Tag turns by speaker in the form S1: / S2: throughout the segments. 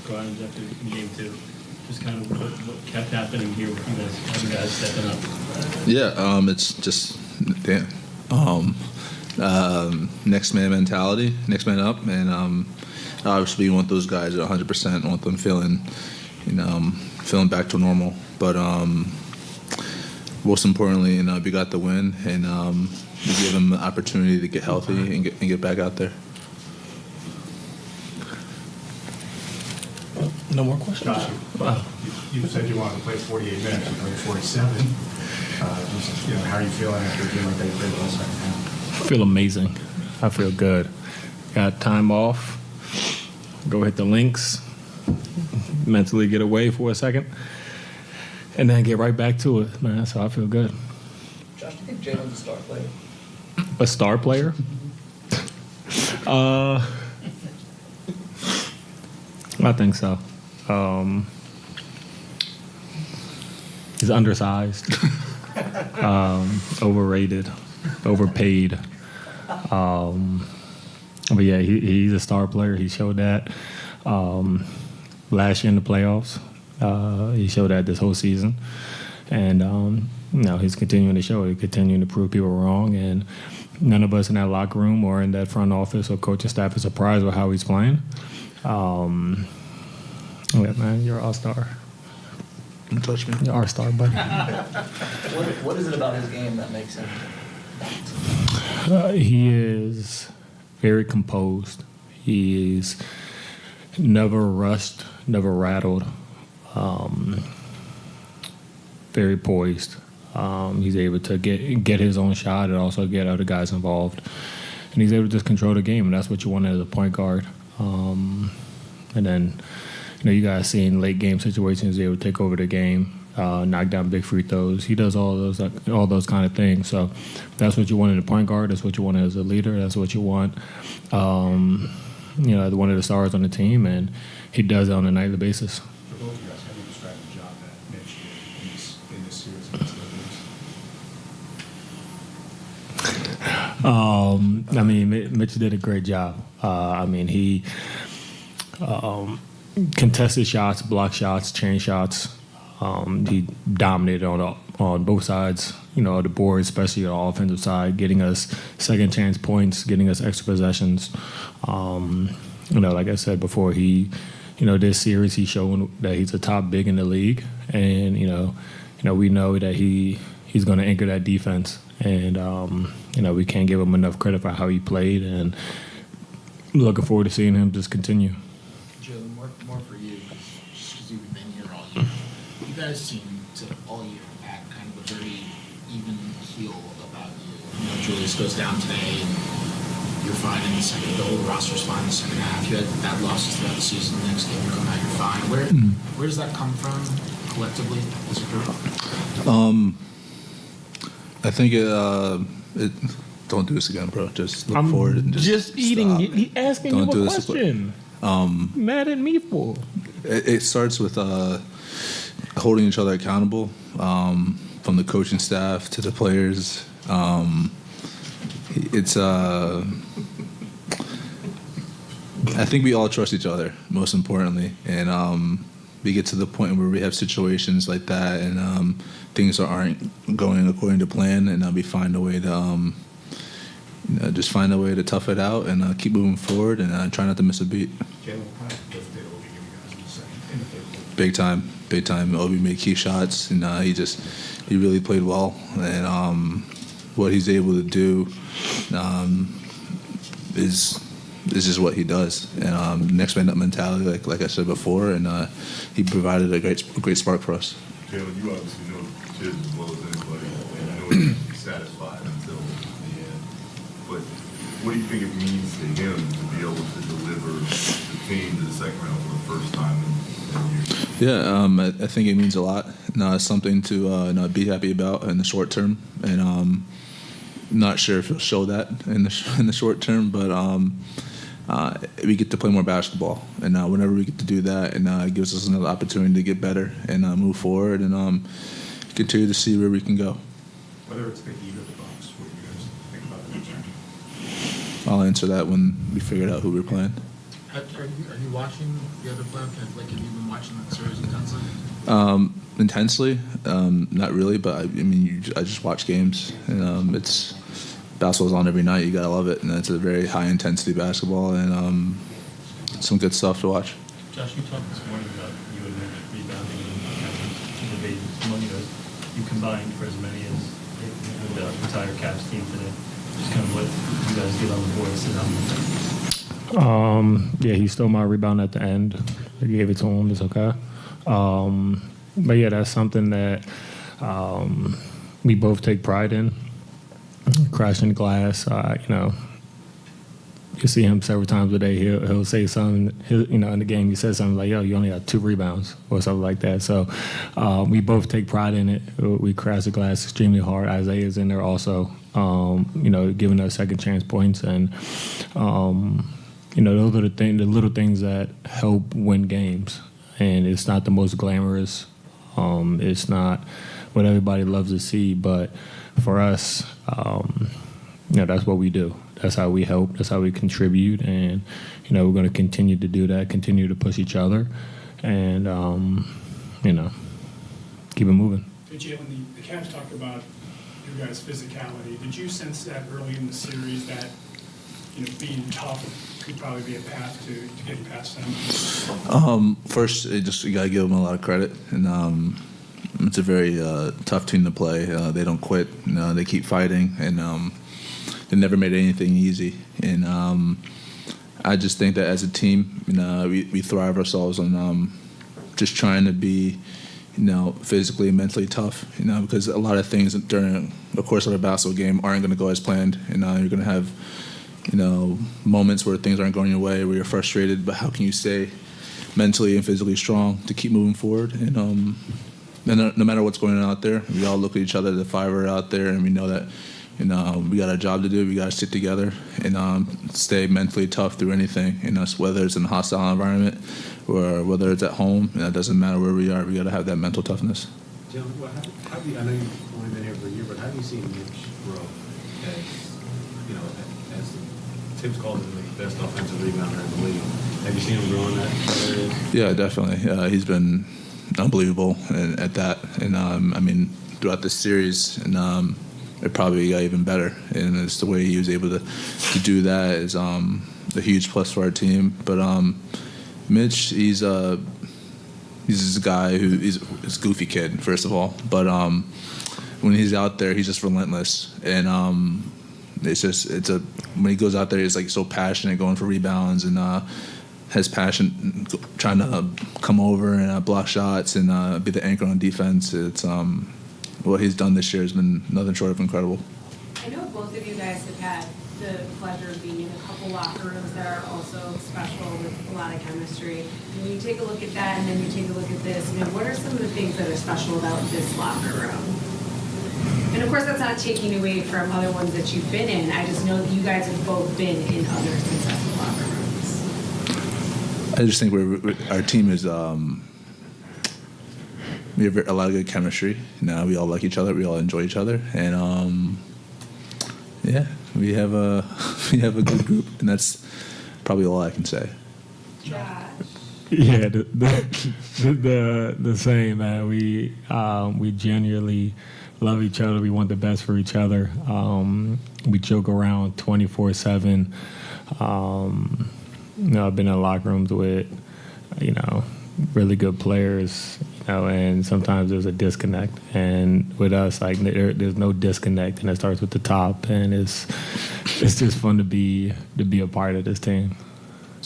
S1: squad after game two. Just kind of what kept happening here with you guys stepping up.
S2: Yeah, it's just next man mentality, next man up, and obviously you want those guys at 100%, want them feeling back to normal. But most importantly, we got the win, and we give them the opportunity to get healthy and get back out there.
S3: No more questions?
S4: Josh, you said you wanted to play 48 minutes. You played 47. How are you feeling after a game like that you played last night?
S3: I feel amazing. I feel good. Got time off. Go hit the links. Mentally get away for a second. And then get right back to it, man. So I feel good.
S5: Josh, do you think Jalen's a star player?
S3: A star player? I think so. He's undersized, overrated, overpaid. But yeah, he's a star player. He showed that last year in the playoffs. He showed that this whole season, and he's continuing to show it. He's continuing to prove people wrong, and none of us in that locker room or in that front office or coaching staff is surprised with how he's playing. Yeah, man, you're an all-star.
S2: Don't touch me.
S3: You're our star, buddy.
S5: What is it about his game that makes him?
S3: He is very composed. He's never rushed, never rattled. Very poised. He's able to get his own shot and also get other guys involved. And he's able to just control the game, and that's what you want as a point guard. And then, you guys see in late game situations, he's able to take over the game, knock down big free throws. He does all those kind of things. So that's what you want in a point guard. That's what you want as a leader. That's what you want, one of the stars on the team, and he does it on a nightly basis.
S4: For both of you guys, how do you describe the job that Mitch did in this series against the Knicks?
S3: Mitch did a great job. He contested shots, blocked shots, chain shots. He dominated on both sides, of the board, especially on the offensive side, getting us second chance points, getting us extra possessions. Like I said before, this series he's shown that he's a top big in the league, and we know that he's going to anchor that defense, and we can't give him enough credit for how he played, and looking forward to seeing him just continue.
S6: Jalen, more for you, just because you've been here all year. You guys seem to all year act kind of a very even keel about you. Julius goes down today, and you're fine in the second. The whole roster's fine in the second half. You had bad losses throughout the season. The next game you come out, you're fine. Where does that come from collectively as a group?
S2: I think it. Don't do this again, bro. Just look forward and
S3: just eating. He asking
S2: Don't
S3: you
S2: do
S3: a
S2: this.
S3: question. Mad at me for?
S2: It starts with holding each other accountable, from the coaching staff to the players. I think we all trust each other, most importantly, and we get to the point where we have situations like that, and things aren't going according to plan, and we find a way to just find a way to tough it out and keep moving forward, and try not to miss a beat.
S4: Jalen, how did Obi give you guys in the second?
S2: Big time. Obi made key shots, and he really played well, and what he's able to do is just what he does. And next man up mentality, like I said before, and he provided a great spark for us.
S7: Jalen, you obviously know Tiz as well as anybody, and I know he's satisfied until the end. But what do you think it means to him to be able to deliver the team to the Sacramento for the first time in years?
S2: Yeah, I think it means a lot. It's something to be happy about in the short term, and not sure if he'll show that in the short term, but we get to play more basketball, and whenever we get to do that, and it gives us another opportunity to get better and move forward, and continue to see where we can go.
S4: Whether it's the Heat or the Bucks, what do you guys think about the return?
S2: I'll answer that when we figure out who we're playing.
S6: Are you watching the other playoff games? Like, have you been watching that series intensely?
S2: Intensely, not really, but I just watch games, and it's basketball's on every night. You gotta love it, and it's a very high intensity basketball, and some good stuff to watch.
S1: Josh, you talked this morning about you and Mitch rebounding and kind of debating among you guys. You combined for as many as the entire Cavs team today. Just kind of what you guys did on the board. Sit down.
S3: Yeah, he stole my rebound at the end. I gave it to him. It's okay. But yeah, that's something that we both take pride in. Crashing the glass, you see him several times a day. He'll say something. In the game, he says something like, "Yo, you only got 2 rebounds," or something like that. So we both take pride in it. We crash the glass extremely hard. Isaiah's in there also, giving us second chance points, and those are the little things that help win games. And it's not the most glamorous. It's not what everybody loves to see, but for us, that's what we do. That's how we help. That's how we contribute, and we're going to continue to do that. Continue to push each other, and keep it moving.
S8: Hey, Jalen, the Cavs talked about your guys' physicality. Did you sense that early in the series that being tough could probably be a path to getting past them?
S2: First, you got to give them a lot of credit, and it's a very tough team to play. They don't quit. They keep fighting, and they never made anything easy. And I just think that as a team, we thrive ourselves on just trying to be, physically and mentally tough. Because a lot of things during the course of a basketball game aren't going to go as planned. You're going to have moments where things aren't going your way, where you're frustrated, but how can you stay mentally and physically strong to keep moving forward? And no matter what's going on out there, we all look at each other, the five are out there, and we know that we got a job to do. We got to stick together and stay mentally tough through anything. Whether it's in a hostile environment or whether it's at home, it doesn't matter where we are. We got to have that mental toughness.
S9: Jim, I know you've only been here for a year, but how do you see Mitch grow as Tim's called him the best offensive rebounder in the league? Have you seen him grow in that area?
S2: Yeah, definitely. He's been unbelievable at that, and throughout this series, and it probably got even better. And it's the way he was able to do that is a huge plus for our team. But Mitch, he's this guy he's a goofy kid, first of all. But when he's out there, he's just relentless, and when he goes out there, he's like so passionate, going for rebounds, and has passion trying to come over and block shots and be the anchor on defense. It's what he's done this year has been nothing short of incredible.
S10: I know both of you guys have had the pleasure of being in a couple locker rooms that are also special with a lot of chemistry. When you take a look at that and then you take a look at this, what are some of the things that are special about this locker room? And of course, that's not taking away from other ones that you've been in. I just know that you guys have both been in other successful locker rooms.
S2: I just think our team is we have a lot of good chemistry. We all like each other. We all enjoy each other, and we have a good group, and that's probably all I can say.
S10: Josh.
S3: Yeah, the same, man. We genuinely love each other. We want the best for each other. We joke around 24/7. I've been in locker rooms with, really good players, and sometimes there's a disconnect. And with us, there's no disconnect, and it starts with the top. And it's just fun to be a part of this team.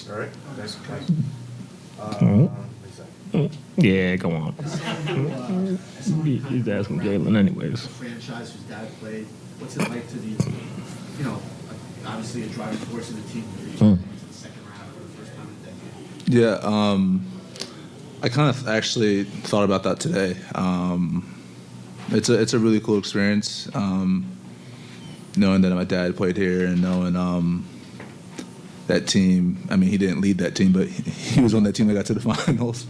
S9: All right. Next
S3: Yeah, go on. He's asking Jalen anyways.
S6: Franchise whose dad played. What's it like to be, obviously a driving force of the team? The second round for the first time in a decade.
S2: Yeah, I kind of actually thought about that today. It's a really cool experience, knowing that my dad played here and knowing that team. He didn't lead that team, but he was on that team that got to the finals.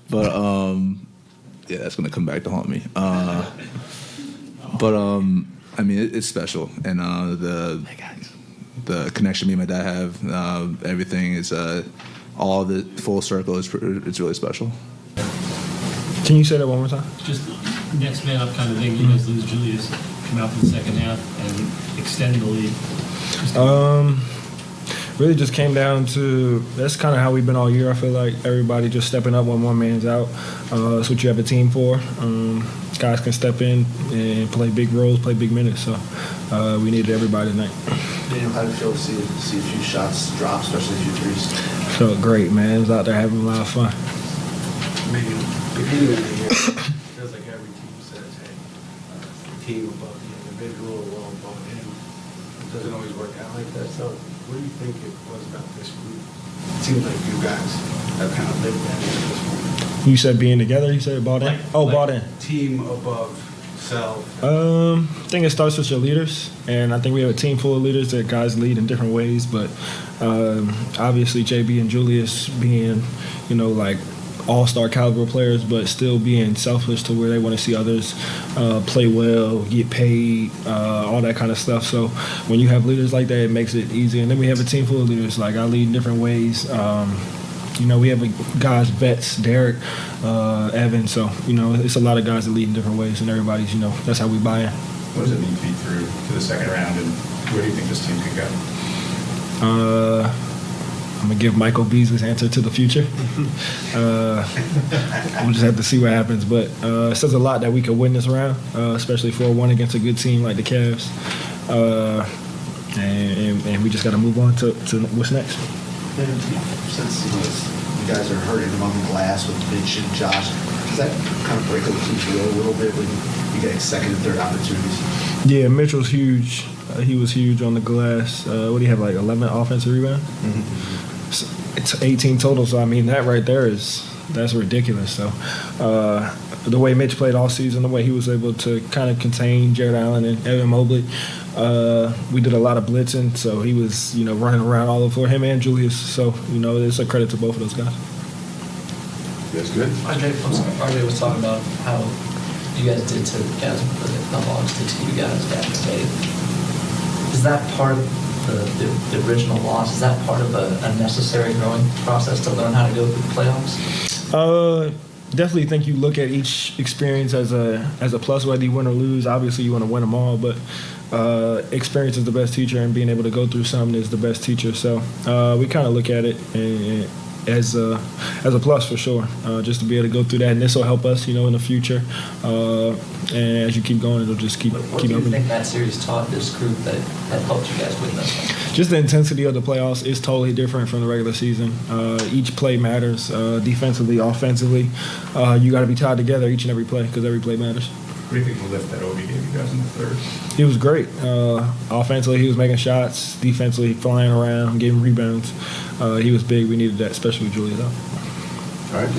S2: But that's gonna come back to haunt me. It's special, and the connection me and my dad have, everything is all of it full circle is it's really special.
S3: Can you say that one more time?
S1: Just next man up kind of thing. You guys lose Julius, come out for the second half and extend the lead.
S3: Really just came down to, that's kind of how we've been all year. I feel like everybody just stepping up when one man's out. That's what you have a team for. Guys can step in and play big roles, play big minutes. So we needed everybody tonight.
S11: Daniel, how did it feel to see a few shots drop, especially a few threes?
S3: Felt great, man. I was out there having a lot of fun.
S9: Maybe beginning of the year, it feels like every team says, hey, the team above the individual or well above him. It doesn't always work out like that. So what do you think it was about this group? It seems like you guys have kind of lived that at this point.
S3: You said being together, you said bought in? Bought in.
S9: Team above self.
S3: I think it starts with your leaders, and I think we have a team full of leaders that guys lead in different ways. But obviously, JB and Julius being, like all-star caliber players, but still being selfish to where they want to see others play well, get paid, all that kind of stuff. So when you have leaders like that, it makes it easy. And then we have a team full of leaders. Like I lead in different ways. We have guys, vets, Derek, Evan. So, it's a lot of guys that lead in different ways, and everybody's, that's how we buy in.
S4: What does it mean to be through to the second round, and where do you think this team can go?
S3: I'm going to give Michael Beasley's answer to the future. We'll just have to see what happens. But it says a lot that we could win this round, especially 4-1 against a good team like the Cavs. And we just got to move on to what's next.
S11: Since you guys are hurting among the glass with Mitch and Josh, does that kind of break up the team's will a little bit when you get second and third opportunities?
S3: Yeah, Mitch was huge. He was huge on the glass. What do you have, like 11 offensive rebounds? Mm-hmm. So it's 18 total. So, I mean, that right there that's ridiculous. So the way Mitch played all season, the way he was able to kind of contain Jared Allen and Evan Mobley, we did a lot of blitzing. So he was, running around all over him and Julius. So, it's a credit to both of those guys.
S9: That's good.
S5: RJ was talking about how you guys did to the guys, the Hawks did to you guys back in the day. Is that part of the original loss? Is that part of a necessary growing process to learn how to go through the playoffs?
S3: Definitely think you look at each experience as a plus, whether you win or lose. Obviously, you want to win them all, but experience is the best teacher, and being able to go through something is the best teacher. So we kind of look at it as a plus for sure, just to be able to go through that, and this will help us, in the future. And as you keep going, it'll just keep
S5: What do you
S3: helping.
S5: think that series taught this group that helped you guys win this one?
S3: Just the intensity of the playoffs is totally different from the regular season. Each play matters, defensively, offensively. You got to be tied together each and every play because every play matters.
S4: What do you think the lift that Obi gave you guys in the third?
S3: He was great. Offensively, he was making shots. Defensively, flying around, getting rebounds. He was big. We needed that, especially with Julius out.
S11: All right,